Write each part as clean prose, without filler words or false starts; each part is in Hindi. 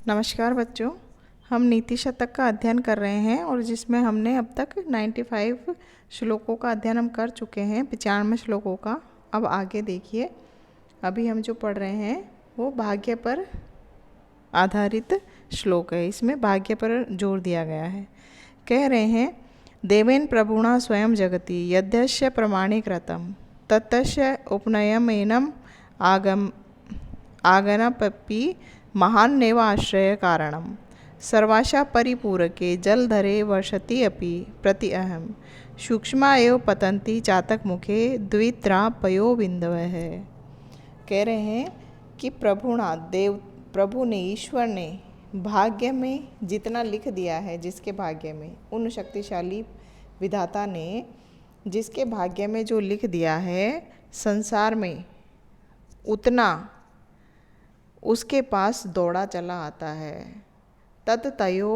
नमस्कार बच्चों, हम नीति शतक का अध्ययन कर रहे हैं और जिसमें हमने अब तक 95 श्लोकों का अध्ययन हम कर चुके हैं, 95 श्लोकों का। अब आगे देखिए, अभी हम जो पढ़ रहे हैं वो भाग्य पर आधारित श्लोक है। इसमें भाग्य पर जोर दिया गया है। कह रहे हैं, देवेन प्रभुणा स्वयं जगति यद्यस्य प्रमाणीकृतम तत्तस्य उपनयमेनम आगनपि महान्नेव आश्रय कारणम सर्वाशा परिपूरके जलधरे वर्षति अपि प्रति अहम सूक्ष्मा एव पतंती चातक मुखे द्वित्रा पयो बिंदवः। कह रहे हैं कि प्रभु ने, ईश्वर ने भाग्य में जितना लिख दिया है, जिसके भाग्य में, उन शक्तिशाली विधाता ने जिसके भाग्य में जो लिख दिया है संसार में, उतना उसके पास दौड़ा चला आता है। तत्तयो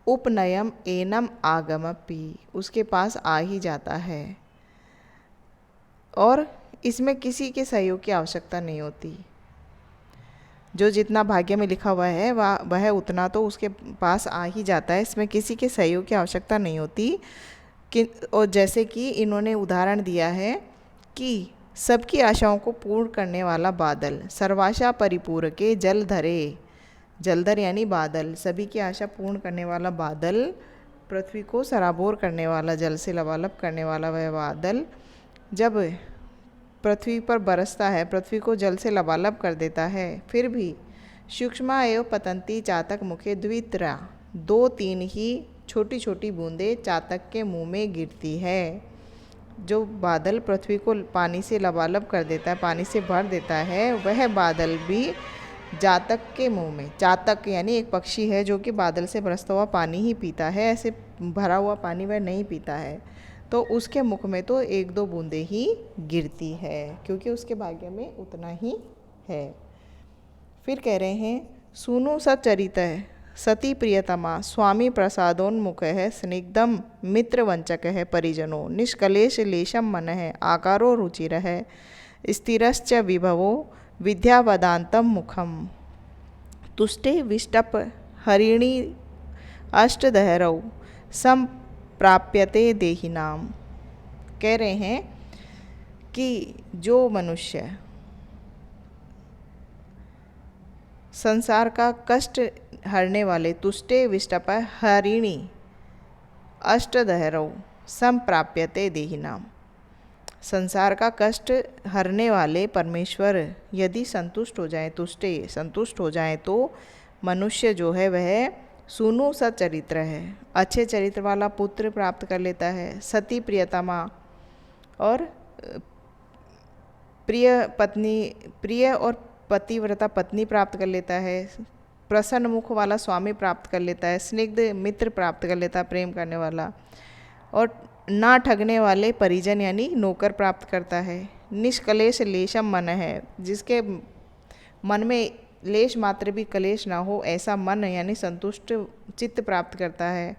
उपनयम एनम आगमपि, उसके पास आ ही जाता है और इसमें किसी के सहयोग की आवश्यकता नहीं होती। जो जितना भाग्य में लिखा हुआ है वह उतना तो उसके पास आ ही जाता है, इसमें किसी के सहयोग की आवश्यकता नहीं होती। और जैसे कि इन्होंने उदाहरण दिया है कि सबकी आशाओं को पूर्ण करने वाला बादल, सर्वाशा परिपूर के जलधरे, जलधर यानी बादल, सभी की आशा पूर्ण करने वाला बादल, पृथ्वी को सराबोर करने वाला, जल से लबालब करने वाला वह बादल जब पृथ्वी पर बरसता है, पृथ्वी को जल से लबालब कर देता है, फिर भी सूक्ष्मा एव पतंती चातक मुखे द्वित्रा, 2-3 ही छोटी छोटी बूंदें चातक के मुंह में गिरती है। जो बादल पृथ्वी को पानी से लबालब कर देता है, पानी से भर देता है, वह बादल भी जातक के मुंह में, चातक यानी एक पक्षी है जो कि बादल से बरसता हुआ पानी ही पीता है, ऐसे भरा हुआ पानी वह नहीं पीता है, तो उसके मुख में तो 1-2 बूंदें ही गिरती है, क्योंकि उसके भाग्य में उतना ही है। फिर कह रहे हैं, सुनु सच्चरित सती प्रियतमा स्वामी प्रसादोन्मुख है स्निग्धम मित्रवंचक है परिजनो निष्कलेश लेशम मन है आकारो रुचिर है स्थिरश्च विभवो विद्यावदांतम मुखम तुष्टे विष्टप हरिणी अष्टदहरौ सम प्राप्यते देहिनाम। कह रहे हैं कि जो मनुष्य संसार का कष्ट हरने वाले, तुष्टे विष्टप हरिणी अष्टदहरौ संप्राप्यते देहिनाम, संसार का कष्ट हरने वाले परमेश्वर यदि संतुष्ट हो जाए, तुष्टे संतुष्ट हो जाए, तो मनुष्य जो है वह सुनु सच्चरित्र है, अच्छे चरित्र वाला पुत्र प्राप्त कर लेता है, सती प्रियतमा और प्रिय और पतिव्रता पत्नी प्राप्त कर लेता है, प्रसन्न मुख वाला स्वामी प्राप्त कर लेता है, स्निग्ध मित्र प्राप्त कर लेता है, प्रेम करने वाला, और ना ठगने वाले परिजन यानी नौकर प्राप्त करता है। निष्कलेश लेशम मन है, जिसके मन में लेश मात्र भी कलेश ना हो, ऐसा मन यानी संतुष्ट चित्त प्राप्त करता है।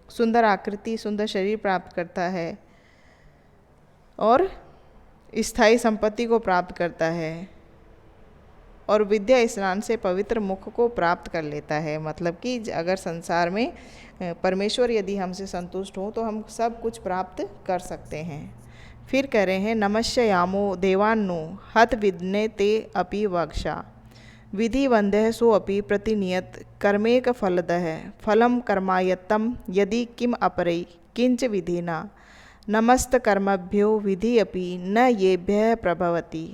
सुंदर आकृति, सुंदर शरीर प्राप्त करता है और स्थायी संपत्ति को प्राप्त करता है और विद्या स्नान से पवित्र मुख को प्राप्त कर लेता है। मतलब कि अगर संसार में परमेश्वर यदि हमसे संतुष्ट हो तो हम सब कुछ प्राप्त कर सकते हैं। फिर कह रहे हैं, नमस्यामो देवान्नो हत विद्ने ते अपि वक्षा विधि वंद्य सो अपि प्रतिनियत कर्मेक फलदः फलम कर्मायत्तम यदि किम अपरै किंच विधिना नमस्त कर्मभ्यो विधि अपि न येभ्यः प्रभवति।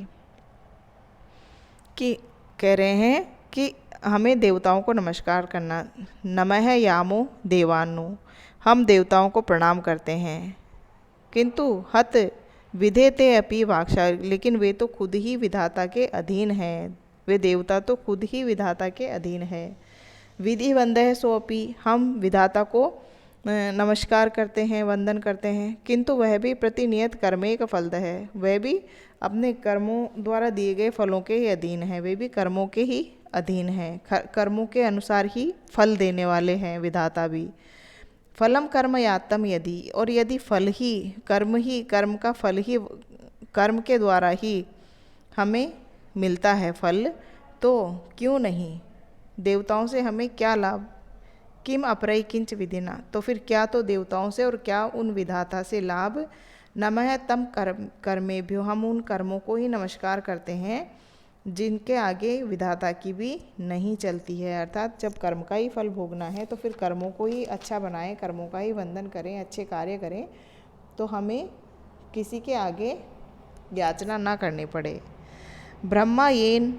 कि कह रहे हैं कि हमें देवताओं को नमस्कार करना, नमः यामो देवान्नो, हम देवताओं को प्रणाम करते हैं, किंतु हत विधेते अपि वाक्षा, लेकिन वे तो खुद ही विधाता के अधीन हैं, वे देवता तो खुद ही विधाता के अधीन है। विधि वंदय सो अपि, हम विधाता को नमस्कार करते हैं, वंदन करते हैं, किंतु वह भी प्रतिनियत कर्मेक फलद है, वह भी अपने कर्मों द्वारा दिए गए फलों के ही अधीन है, वे भी कर्मों के ही अधीन हैं, कर्मों के अनुसार ही फल देने वाले हैं विधाता भी। फलम कर्म यातम यदि, और यदि फल ही कर्म का फल ही कर्म के द्वारा ही हमें मिलता है फल, तो क्यों नहीं देवताओं से हमें क्या लाभ? किम अपरई किंच विधिना, तो फिर क्या तो देवताओं से और क्या उन विधाता से लाभ? नमः तम कर्मेभ्यो, हम उन कर्मों को ही नमस्कार करते हैं जिनके आगे विधाता की भी नहीं चलती है। अर्थात जब कर्म का ही फल भोगना है तो फिर कर्मों को ही अच्छा बनाएं, कर्मों का ही वंदन करें, अच्छे कार्य करें, तो हमें किसी के आगे याचना ना करनी पड़े। ब्रह्मा येन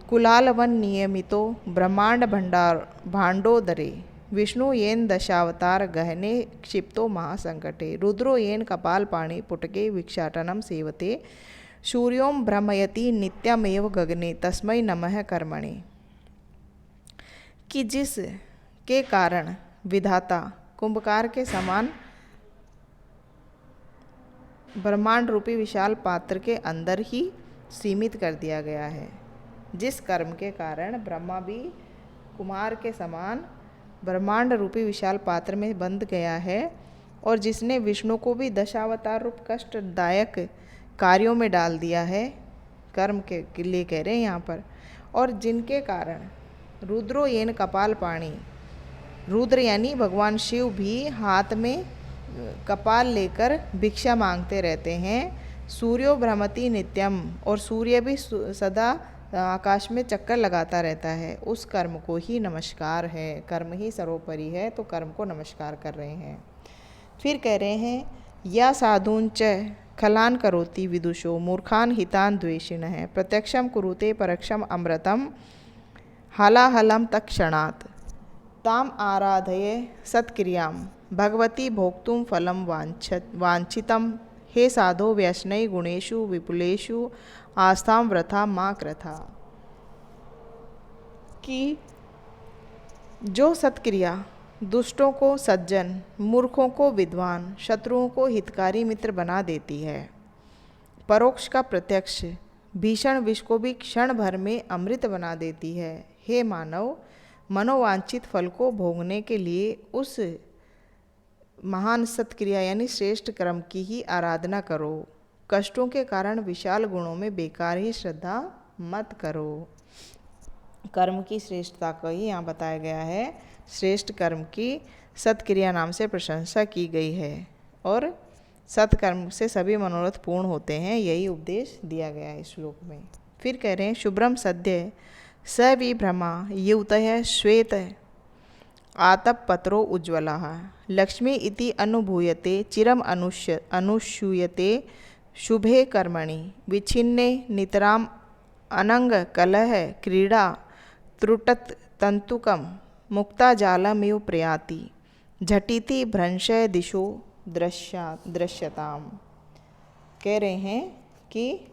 कुलालवन नियमितो ब्रह्मांड भंडार भांडोदरे, विष्णु येन दशावतार गहने क्षिप्तो महासंकटे, रुद्रो येन कपालपाणि पुटके भिक्षाटनम सेवते, सूर्यों भ्रमयति नित्यमेव गगने तस्मै नमः कर्मणे। कि जिस के कारण विधाता कुंभकार के समान ब्रह्मांड रूपी विशाल पात्र के अंदर ही सीमित कर दिया गया है। जिस कर्म के कारण ब्रह्मा भी कुमार के समान ब्रह्मांड रूपी विशाल पात्र में बंध गया है, और जिसने विष्णु को भी दशावतार रूप कष्टदायक कार्यों में डाल दिया है, कर्म के लिए कह रहे हैं यहाँ पर, और जिनके कारण रुद्रो येन कपाल पाणी, रुद्र यानी भगवान शिव भी हाथ में कपाल लेकर भिक्षा मांगते रहते हैं। सूर्यो भ्रमति नित्यम, और सूर्य भी सदा आकाश में चक्कर लगाता रहता है। उस कर्म को ही नमस्कार है, कर्म ही सर्वोपरि है, तो कर्म को नमस्कार कर रहे हैं। फिर कह रहे हैं या साधून च खलान करोति विदुषो मूर्खान हितान द्वेषिणः, प्रत्यक्षम कुरुते परक्षम अमृतम हालाहलम तत्क्षणात्, ताम आराधये सत्क्रियाम भगवती भोक्तुम फलम वांछितम, हे साधो व्यसनई गुणेषु विपुलेषु आस्थाम व्रथा माँ कृथा। कि जो सत्क्रिया दुष्टों को सज्जन, मूर्खों को विद्वान, शत्रुओं को हितकारी मित्र बना देती है, परोक्ष का प्रत्यक्ष, भीषण विष को भी क्षण भर में अमृत बना देती है, हे मानव, मनोवांछित फल को भोगने के लिए उस महान सत्क्रिया यानी श्रेष्ठ कर्म की ही आराधना करो। कष्टों के कारण विशाल गुणों में बेकार ही श्रद्धा मत करो। कर्म की श्रेष्ठता को ही यहाँ बताया गया है। श्रेष्ठ कर्म की सत्क्रिया नाम से प्रशंसा की गई है, और सत्कर्म से सभी मनोरथ पूर्ण होते हैं, यही उपदेश दिया गया है इस श्लोक में। फिर कह रहे हैं शुभ्रम सद्य स विभ्रमा युवतः श्वेत आतप पत्रो उज्ज्वला, लक्ष्मी इति अनुभूयते चिरम अनुशूयते शुभे कर्मणि, विच्छिन्ने नितराम अनंग कलह क्रीड़ा त्रुटत तंतुकम मुक्ता जालमिव प्रयाति, झटिति भ्रंशय दिशो दृश्यताम। कह रहे हैं कि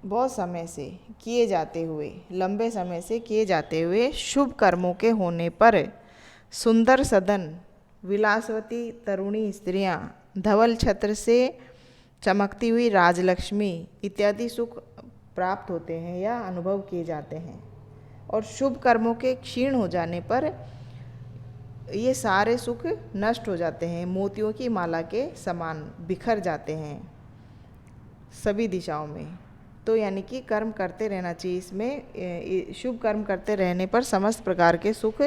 बहुत समय से किए जाते हुए, लंबे समय से किए जाते हुए शुभ कर्मों के होने पर सुंदर सदन, विलासवती तरुणी स्त्रियां, धवल छत्र से चमकती हुई राजलक्ष्मी इत्यादि सुख प्राप्त होते हैं या अनुभव किए जाते हैं। और शुभ कर्मों के क्षीण हो जाने पर ये सारे सुख नष्ट हो जाते हैं, मोतियों की माला के समान बिखर जाते हैं सभी दिशाओं में। तो यानी कि कर्म करते रहना चाहिए। इसमें शुभ कर्म करते रहने पर समस्त प्रकार के सुख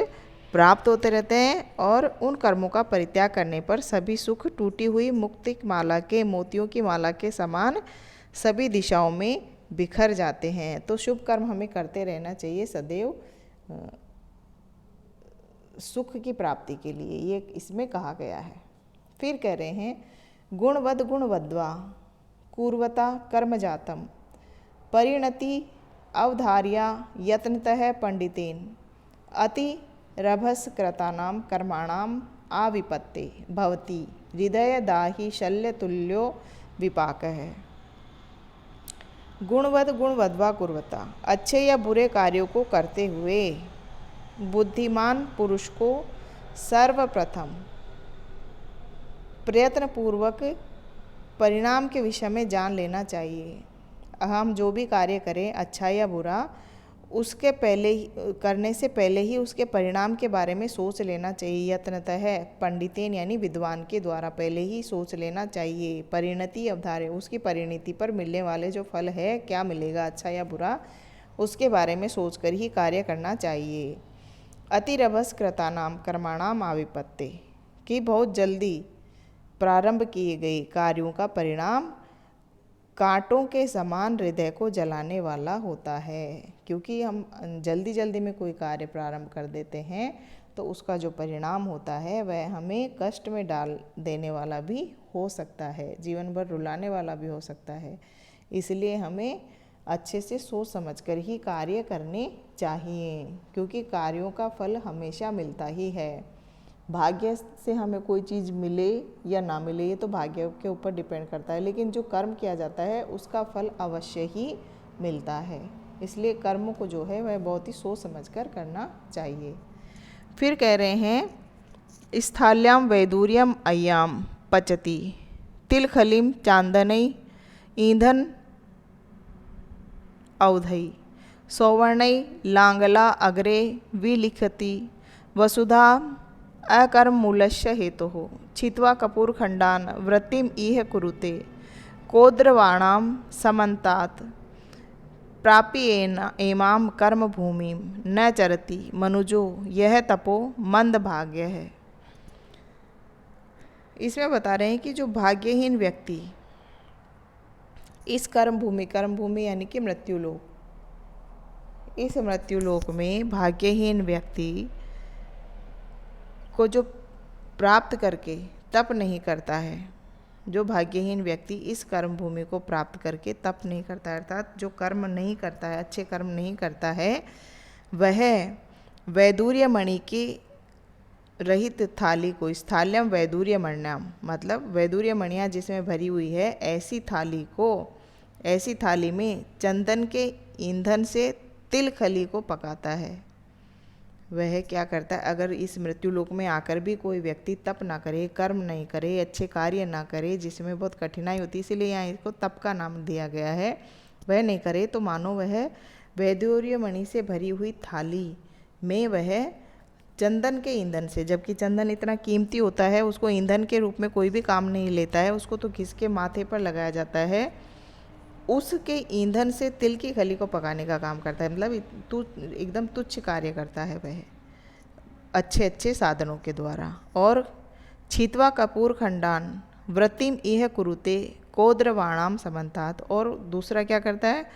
प्राप्त होते रहते हैं, और उन कर्मों का परित्याग करने पर सभी सुख टूटी हुई मुक्ति माला के मोतियों की माला के समान सभी दिशाओं में बिखर जाते हैं। तो शुभ कर्म हमें करते रहना चाहिए सदैव सुख की प्राप्ति के लिए, ये इसमें कहा गया है। फिर कह रहे हैं गुणवद गुणवद्वा कुर्वता कर्म जातम परिणति अवधार्या यत्नतः पंडितेन अति रभसकृतानां कर्माणाम आविपत्ते भवति हृदय दाहि शल्य तुल्यो विपाकः। गुणवद गुणवद्वा कुर्वता, अच्छे या बुरे कार्यों को करते हुए बुद्धिमान पुरुष को सर्वप्रथम प्रयत्नपूर्वक परिणाम के विषय में जान लेना चाहिए। हम जो भी कार्य करें, अच्छा या बुरा, उसके पहले ही करने से पहले ही उसके परिणाम के बारे में सोच लेना चाहिए। यत्नतः पंडितेन यानी विद्वान के द्वारा पहले ही सोच लेना चाहिए। परिणति अवधार्य, उसकी परिणति पर मिलने वाले जो फल है, क्या मिलेगा अच्छा या बुरा, उसके बारे में सोचकर ही कार्य करना चाहिए। अतिरभस कृतानाम कर्माणाम आविपत्ते, कि बहुत जल्दी प्रारंभ किए गए कार्यों का परिणाम कांटों के समान हृदय को जलाने वाला होता है। क्योंकि हम जल्दी जल्दी में कोई कार्य प्रारंभ कर देते हैं तो उसका जो परिणाम होता है वह हमें कष्ट में डाल देने वाला भी हो सकता है, जीवन भर रुलाने वाला भी हो सकता है। इसलिए हमें अच्छे से सोच समझकर ही कार्य करने चाहिए, क्योंकि कार्यों का फल हमेशा मिलता ही है। भाग्य से हमें कोई चीज़ मिले या ना मिले ये तो भाग्य के ऊपर डिपेंड करता है, लेकिन जो कर्म किया जाता है उसका फल अवश्य ही मिलता है। इसलिए कर्म को जो है वह बहुत ही सोच समझकर करना चाहिए। फिर कह रहे हैं स्थाल्याम वैदूर्यम अय्याम पचति तिलखलिम चांदनई ईंधन औधई सौवर्णई लांगला अग्रे विलिखति वसुधा अकर्म मूलस्य हेतु हो छित्वा कपूर खंडान वृत्तिम इह कुरुते कोद्रवाणाम समन्तात प्राप्येन एमाम कर्म भूमिम न चरति मनुजो यह तपो मंद भाग्य है। इसमें बता रहे हैं कि जो भाग्यहीन व्यक्ति इस कर्म भूमि यानी कि मृत्युलोक, इस मृत्युलोक में भाग्यहीन व्यक्ति को जो प्राप्त करके तप नहीं करता है, जो भाग्यहीन व्यक्ति इस कर्म भूमि को प्राप्त करके तप नहीं करता है, अर्थात जो कर्म नहीं करता है, अच्छे कर्म नहीं करता है, वह वैदूर्य मणि की रहित थाली को, स्थाल्यम वैदूर्य मण्याम मतलब वैदूर्य मणियाँ जिसमें भरी हुई है, ऐसी थाली को, ऐसी थाली में चंदन के ईंधन से तिल खली को पकाता है। वह क्या करता है, अगर इस मृत्युलोक में आकर भी कोई व्यक्ति तप ना करे, कर्म नहीं करे, अच्छे कार्य ना करे, जिसमें बहुत कठिनाई होती है, इसीलिए यहाँ इसको तप का नाम दिया गया है, वह नहीं करे तो मानो वह वैदूर्य मणि से भरी हुई थाली में वह चंदन के ईंधन से, जबकि चंदन इतना कीमती होता है, उसको ईंधन के रूप में कोई भी काम नहीं लेता है, उसको तो घिस के माथे पर लगाया जाता है, उसके ईंधन से तिल की खली को पकाने का काम करता है। मतलब एकदम तुच्छ कार्य करता है वह अच्छे अच्छे साधनों के द्वारा। और छित्वा कपूर खंडान वृत्तिम इह कुरुते कोद्रवाणाम समन्तात, और दूसरा क्या करता है,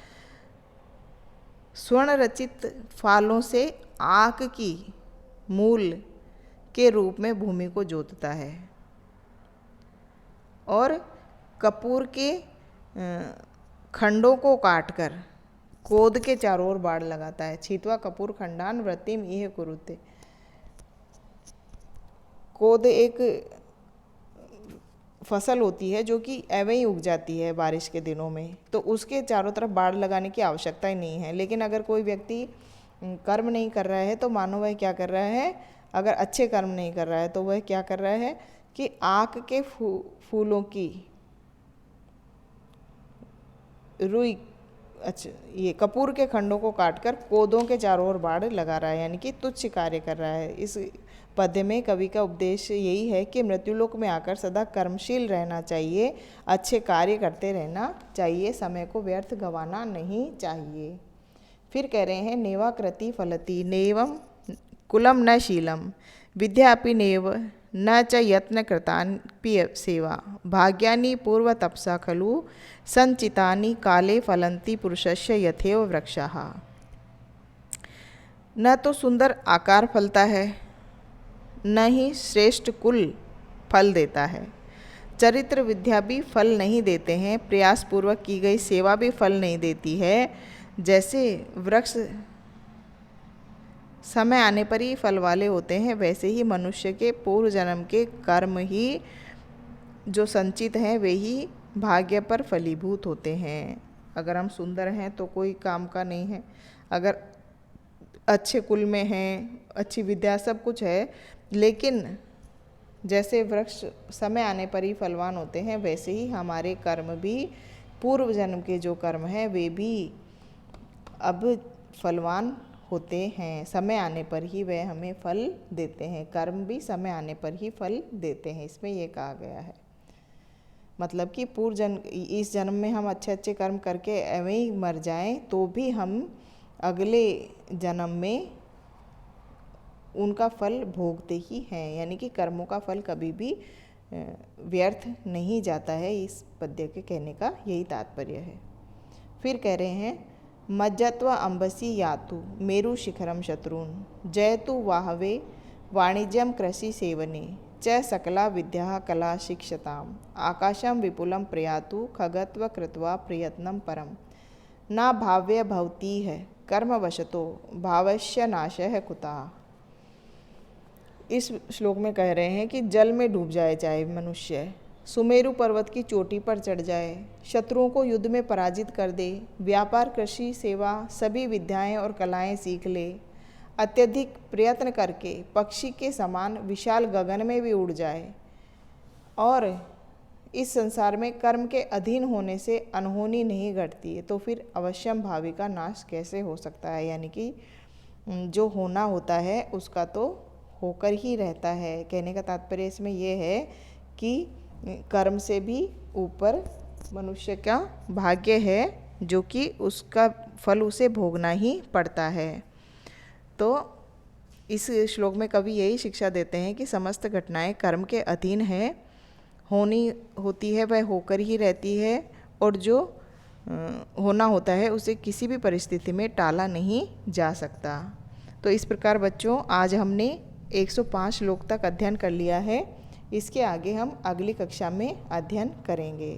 स्वर्ण रचित फालों से आग की मूल के रूप में भूमि को जोतता है और कपूर के खंडों को काटकर कोद के चारों ओर बाड़ लगाता है। छित्वा कपूर खंडान वृत्तिम इह कुरुते, कोद एक फसल होती है जो कि एवं ही उग जाती है बारिश के दिनों में, तो उसके चारों तरफ बाड़ लगाने की आवश्यकता ही नहीं है। लेकिन अगर कोई व्यक्ति कर्म नहीं कर रहा है तो मानो वह क्या कर रहा है, अगर अच्छे कर्म नहीं कर रहा है तो वह क्या कर रहा है कि आक के फूलों की रुई, अच्छा ये कपूर के खंडों को काटकर कोदों के चारों ओर बाड़ लगा रहा है, यानी कि तुच्छ कार्य कर रहा है। इस पद्य में कवि का उपदेश यही है कि मृत्युलोक में आकर सदा कर्मशील रहना चाहिए, अच्छे कार्य करते रहना चाहिए, समय को व्यर्थ गंवाना नहीं चाहिए। फिर कह रहे हैं नेवाकृति फलति नेवम कुलम न शीलम विद्यापि नेव न च यत्न कृतान्पि सेवा भाग्यानि पूर्व तपसा खलु संचितानि काले फलन्ति पुरुषस्य यथेव वृक्षाः। न तो सुंदर आकार फलता है, न ही श्रेष्ठ कुल फल देता है, चरित्र विद्या भी फल नहीं देते हैं, प्रयासपूर्वक की गई सेवा भी फल नहीं देती है। जैसे वृक्ष समय आने पर ही फल वाले होते हैं, वैसे ही मनुष्य के पूर्व जन्म के कर्म ही जो संचित हैं वे ही भाग्य पर फलीभूत होते हैं। अगर हम सुंदर हैं तो कोई काम का नहीं है, अगर अच्छे कुल में हैं, अच्छी विद्या, सब कुछ है, लेकिन जैसे वृक्ष समय आने पर ही फलवान होते हैं, वैसे ही हमारे कर्म भी, पूर्व जन्म के जो कर्म हैं वे भी अब फलवान होते हैं, समय आने पर ही वह हमें फल देते हैं। कर्म भी समय आने पर ही फल देते हैं, इसमें ये कहा गया है। मतलब कि पूर्व जन्म, इस जन्म में हम अच्छे अच्छे कर्म करके एवं ही मर जाएं तो भी हम अगले जन्म में उनका फल भोगते ही हैं, यानी कि कर्मों का फल कभी भी व्यर्थ नहीं जाता है। इस पद्य के कहने का यही तात्पर्य है। फिर कह रहे हैं, मज्जत्वा अंबसी यातु मेरु शिखरम शत्रुन जयतु वाहवे वाणिज्यम कृषि सेवने च सकला विद्या कला शिक्षताम आकाशम विपुलम प्रयातु खगत्व कृत्वा प्रयत्नम परम ना भाव्य भवती है कर्मवशतो भावस्य नाशः कुतः। इस श्लोक में कह रहे हैं कि जल में डूब जाए चाहे मनुष्य, सुमेरु पर्वत की चोटी पर चढ़ जाए, शत्रुओं को युद्ध में पराजित कर दे, व्यापार कृषि सेवा सभी विद्याएं और कलाएं सीख ले, अत्यधिक प्रयत्न करके पक्षी के समान विशाल गगन में भी उड़ जाए और इस संसार में कर्म के अधीन होने से अनहोनी नहीं घटती है, तो फिर अवश्यम भावी का नाश कैसे हो सकता है। यानी कि जो होना होता है उसका तो होकर ही रहता है। कहने का तात्पर्य इसमें यह है कि कर्म से भी ऊपर मनुष्य का भाग्य है, जो कि उसका फल उसे भोगना ही पड़ता है। तो इस श्लोक में कवि यही शिक्षा देते हैं कि समस्त घटनाएं कर्म के अधीन है, होनी होती है वह होकर ही रहती है, और जो होना होता है उसे किसी भी परिस्थिति में टाला नहीं जा सकता। तो इस प्रकार बच्चों, आज हमने 105 श्लोक तक अध्ययन कर लिया है। इसके आगे हम अगली कक्षा में अध्ययन करेंगे।